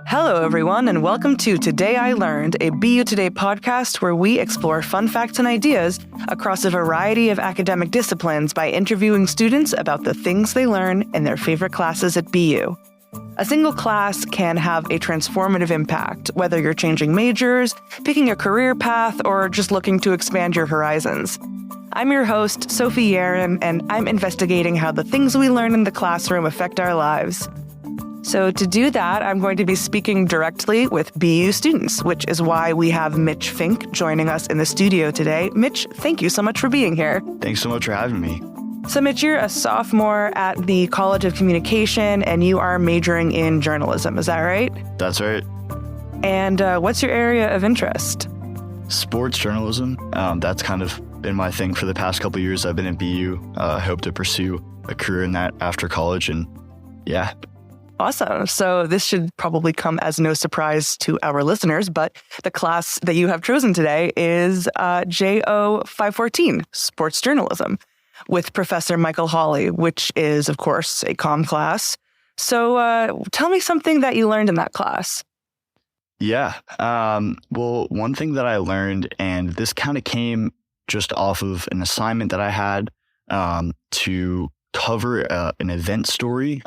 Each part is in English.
Hello, everyone, and welcome to Today I Learned, a BU Today podcast where we explore fun facts and ideas across a variety of academic disciplines by interviewing students about the things they learn in their favorite classes at BU. A single class can have a transformative impact, whether you're changing majors, picking a career path, or just looking to expand your horizons. I'm your host, Sophie Yaren, and I'm investigating how the things we learn in the classroom affect our lives. So to do that, I'm going to be speaking directly with BU students, which is why we have Mitch Fink joining us in the studio today. Mitch, thank you so much for being here. Thanks so much for having me. So Mitch, you're a sophomore at the College of Communication, and you are majoring in journalism. Is that right? That's right. And what's your area of interest? Sports journalism. That's kind of been my thing for the past couple of years. I've been at BU. I hope to pursue a career in that after college, and yeah. Awesome. So this should probably come as no surprise to our listeners, but the class that you have chosen today is JO 514, Sports Journalism, with Professor Michael Holley, which is, of course, a comm class. So tell me something that you learned in that class. Yeah. Well, one thing that I learned, and this kind of came just off of an assignment that I had to cover an event story.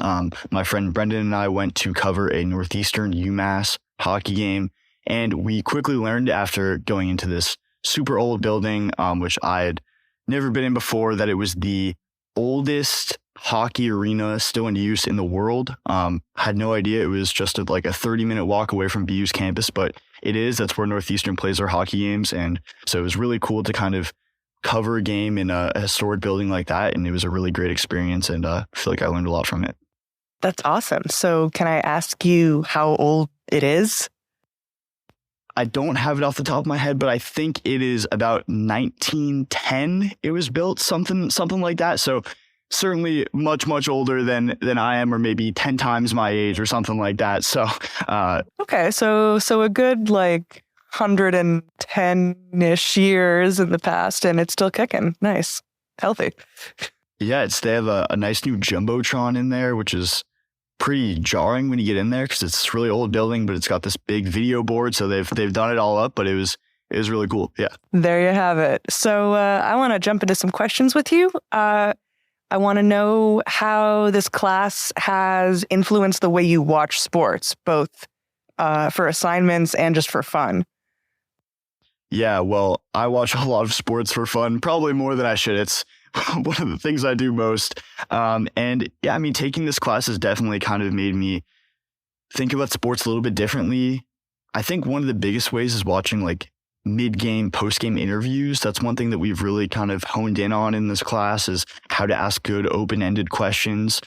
My friend Brendan and I went to cover a Northeastern UMass hockey game, and we quickly learned after going into this super old building, which I had never been in before, that it was the oldest hockey arena still in use in the world. Had no idea. It was just like a 30-minute walk away from BU's campus, but it is. That's where Northeastern plays their hockey games, and so it was really cool to kind of cover a game in a historic building like that, and it was a really great experience, and I feel like I learned a lot from it. That's awesome. So can I ask you how old it is? I don't have it off the top of my head, but I think it is about 1910 it was built, something like that. So certainly much older than I am, or maybe 10 times my age or something like that. So okay, so a good 110-ish years in the past, and it's still kicking. Nice. Healthy. Yeah, they have a nice new Jumbotron in there, which is pretty jarring when you get in there because it's this really old building, but it's got this big video board, so they've done it all up, but it was really cool. Yeah. There you have it. So I want to jump into some questions with you. I want to know how this class has influenced the way you watch sports, both for assignments and just for fun. Yeah, well, I watch a lot of sports for fun, probably more than I should. It's one of the things I do most. And yeah, I mean, taking this class has definitely kind of made me think about sports a little bit differently. I think one of the biggest ways is watching mid-game, post-game interviews. That's one thing that we've really kind of honed in on in this class, is how to ask good open-ended questions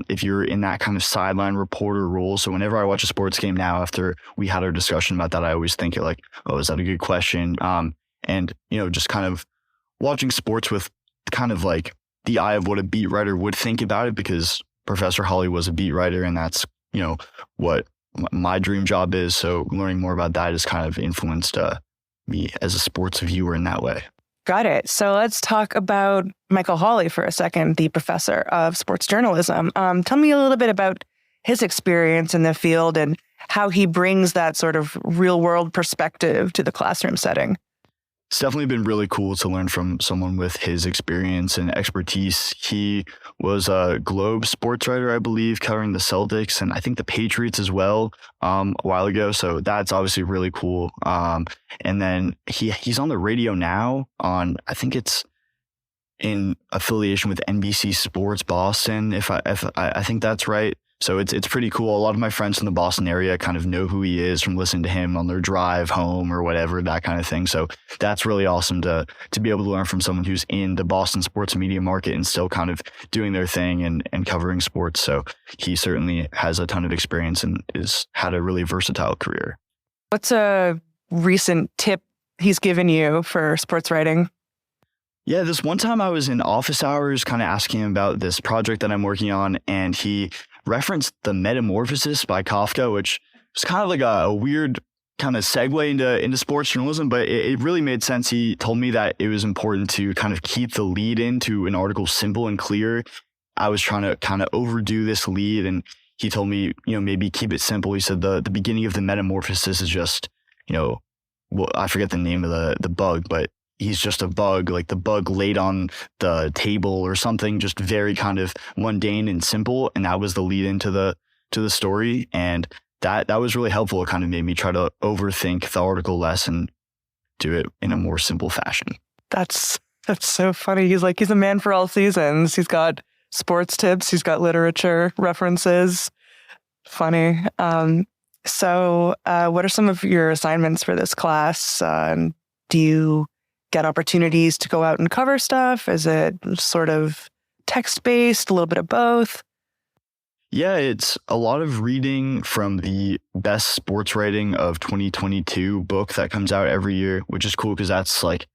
if you're in that kind of sideline reporter role. So whenever I watch a sports game now, after we had our discussion about that, I always think is that a good question? And, just kind of watching sports with kind of the eye of what a beat writer would think about it, because Professor Holley was a beat writer, and that's, what my dream job is. So learning more about that has kind of influenced me as a sports viewer in that way. Got it. So let's talk about Michael Holley for a second, the professor of sports journalism. Tell me a little bit about his experience in the field and how he brings that sort of real world perspective to the classroom setting. It's definitely been really cool to learn from someone with his experience and expertise. He was a Globe sports writer, I believe, covering the Celtics and I think the Patriots as well a while ago. So that's obviously really cool. And then he's on the radio now on, I think it's in affiliation with NBC Sports Boston, if I think that's right. So it's pretty cool. A lot of my friends in the Boston area kind of know who he is from listening to him on their drive home or whatever, that kind of thing. So that's really awesome to be able to learn from someone who's in the Boston sports media market and still kind of doing their thing and covering sports. So he certainly has a ton of experience and has had a really versatile career. What's a recent tip he's given you for sports writing? Yeah, this one time I was in office hours kind of asking him about this project that I'm working on, and he referenced The Metamorphosis by Kafka, which was kind of like a weird kind of segue into sports journalism, but it really made sense. He told me that it was important to kind of keep the lead into an article simple and clear. I was trying to kind of overdo this lead, and he told me, maybe keep it simple. He said the beginning of the metamorphosis is just, well, I forget the name of the bug, but he's just a bug, like the bug laid on the table or something, just very kind of mundane and simple. And that was the lead into the story. And that was really helpful. It kind of made me try to overthink the article less and do it in a more simple fashion. That's so funny. He's a man for all seasons. He's got sports tips. He's got literature references. Funny. So what are some of your assignments for this class? Do you get opportunities to go out and cover stuff? Is it sort of text-based, a little bit of both? Yeah, it's a lot of reading from the Best Sports Writing of 2022 book that comes out every year, which is cool because that's like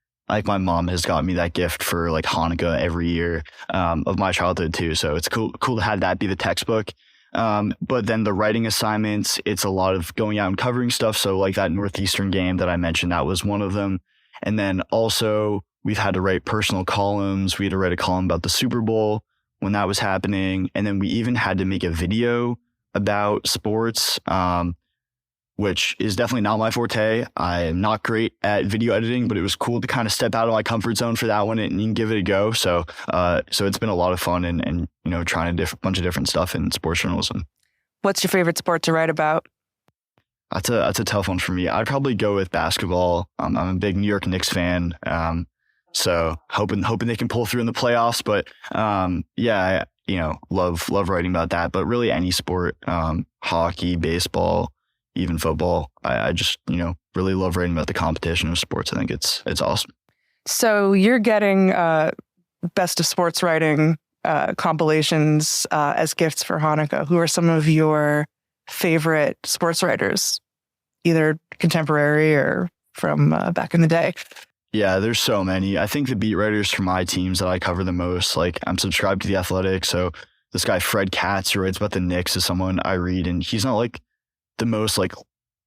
my mom has got me that gift for like Hanukkah every year of my childhood too. So it's cool to have that be the textbook. But then the writing assignments, it's a lot of going out and covering stuff. So like that Northeastern game that I mentioned, that was one of them. And then also we've had to write personal columns. We had to write a column about the Super Bowl when that was happening. And then we even had to make a video about sports, which is definitely not my forte. I am not great at video editing, but it was cool to kind of step out of my comfort zone for that one and give it a go. So it's been a lot of fun and trying a bunch of different stuff in sports journalism. What's your favorite sport to write about? That's a tough one for me. I'd probably go with basketball. I'm a big New York Knicks fan. So hoping they can pull through in the playoffs. But I love writing about that. But really any sport, hockey, baseball, even football. I just really love writing about the competition of sports. I think it's awesome. So you're getting best of sports writing compilations as gifts for Hanukkah. Who are some of your favorite sports writers, either contemporary or from back in the day? Yeah, there's so many. I think the beat writers for my teams that I cover the most, like I'm subscribed to The Athletic. So this guy, Fred Katz, who writes about the Knicks, is someone I read, and he's not like the most like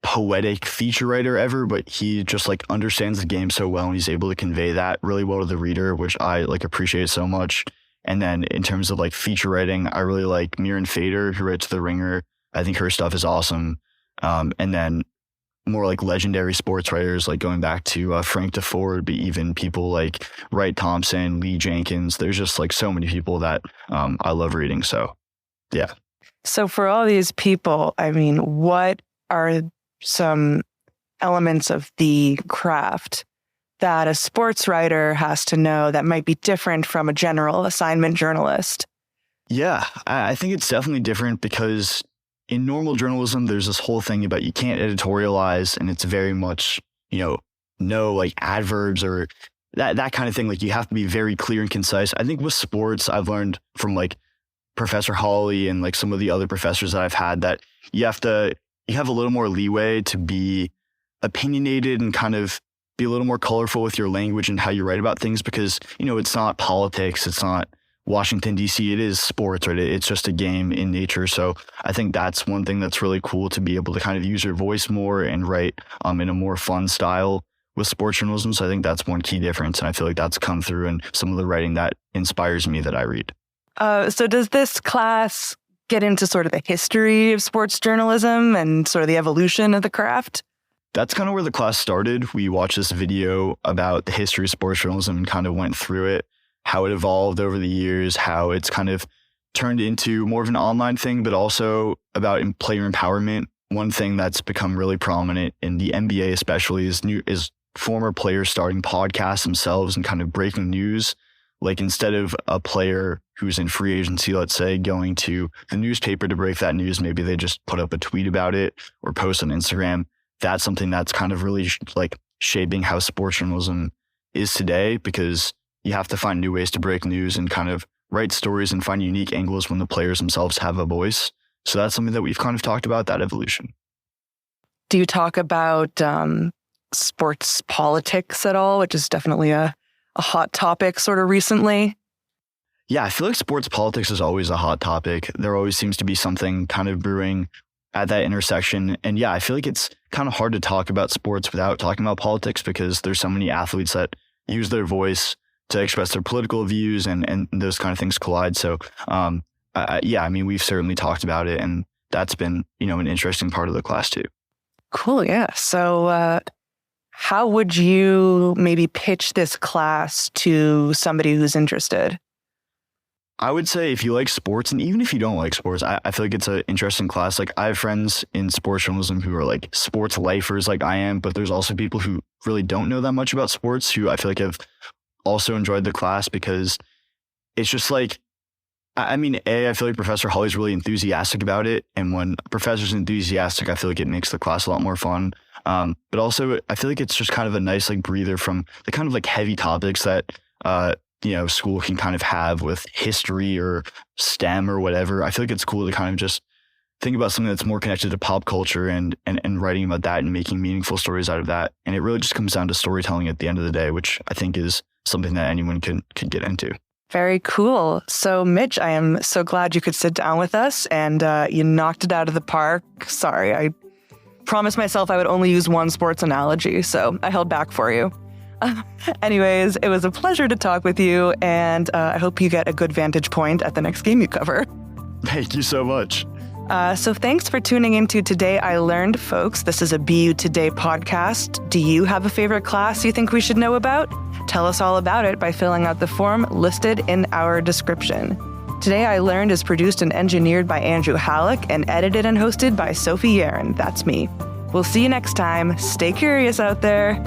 poetic feature writer ever, but he just like understands the game so well, and he's able to convey that really well to the reader, which I like appreciate so much. And then in terms of like feature writing, I really like Miran Fader, who writes The Ringer. I think her stuff is awesome. And then more like legendary sports writers, like going back to Frank DeFord, but even people like Wright Thompson, Lee Jenkins. There's just like so many people that I love reading. So, yeah. So for all these people, I mean, what are some elements of the craft that a sports writer has to know that might be different from a general assignment journalist? Yeah, I think it's definitely different because in normal journalism, there's this whole thing about you can't editorialize, and it's very much, no like adverbs or that kind of thing. Like you have to be very clear and concise. I think with sports, I've learned from like Professor Holley and like some of the other professors that I've had that you have a little more leeway to be opinionated and kind of be a little more colorful with your language and how you write about things because, it's not politics. It's not Washington, D.C. It is sports, right? It's just a game in nature. So I think that's one thing that's really cool to be able to kind of use your voice more and write in a more fun style with sports journalism. So I think that's one key difference. And I feel like that's come through in some of the writing that inspires me that I read. So does this class get into sort of the history of sports journalism and sort of the evolution of the craft? That's kind of where the class started. We watched this video about the history of sports journalism and kind of went through it, how it evolved over the years, how it's kind of turned into more of an online thing, but also about player empowerment. One thing that's become really prominent in the NBA especially is former players starting podcasts themselves and kind of breaking news. Like instead of a player who's in free agency, let's say, going to the newspaper to break that news, maybe they just put up a tweet about it or post on Instagram. That's something that's kind of really like shaping how sports journalism is today, because you have to find new ways to break news and kind of write stories and find unique angles when the players themselves have a voice. So that's something that we've kind of talked about, that evolution. Do you talk about sports politics at all, which is definitely a hot topic sort of recently? Yeah, I feel like sports politics is always a hot topic. There always seems to be something kind of brewing at that intersection. And yeah, I feel like it's kind of hard to talk about sports without talking about politics because there's so many athletes that use their voice to express their political views and those kind of things collide. So yeah, I mean, we've certainly talked about it, and that's been, an interesting part of the class too. Cool. Yeah. So how would you maybe pitch this class to somebody who's interested? I would say if you like sports, and even if you don't like sports, I feel like it's an interesting class. Like, I have friends in sports journalism who are like sports lifers like I am, but there's also people who really don't know that much about sports who I feel like have also enjoyed the class, because it's just like, I mean, I feel like Professor Holley's really enthusiastic about it. And when a professor's enthusiastic, I feel like it makes the class a lot more fun. But also, I feel like it's just kind of a nice like breather from the kind of like heavy topics that, school can kind of have with history or STEM or whatever. I feel like it's cool to kind of just think about something that's more connected to pop culture and writing about that and making meaningful stories out of that. And it really just comes down to storytelling at the end of the day, which I think is something that anyone can get into. Very cool. So, Mitch, I am so glad you could sit down with us, and you knocked it out of the park. Sorry, I promised myself I would only use one sports analogy, so I held back for you. Anyways, it was a pleasure to talk with you, and I hope you get a good vantage point at the next game you cover. Thank you so much. So thanks for tuning into Today I Learned, folks. This is a BU Today podcast. Do you have a favorite class you think we should know about? Tell us all about it by filling out the form listed in our description. Today I Learned is produced and engineered by Andrew Halleck and edited and hosted by Sophie Yaren. That's me. We'll see you next time. Stay curious out there.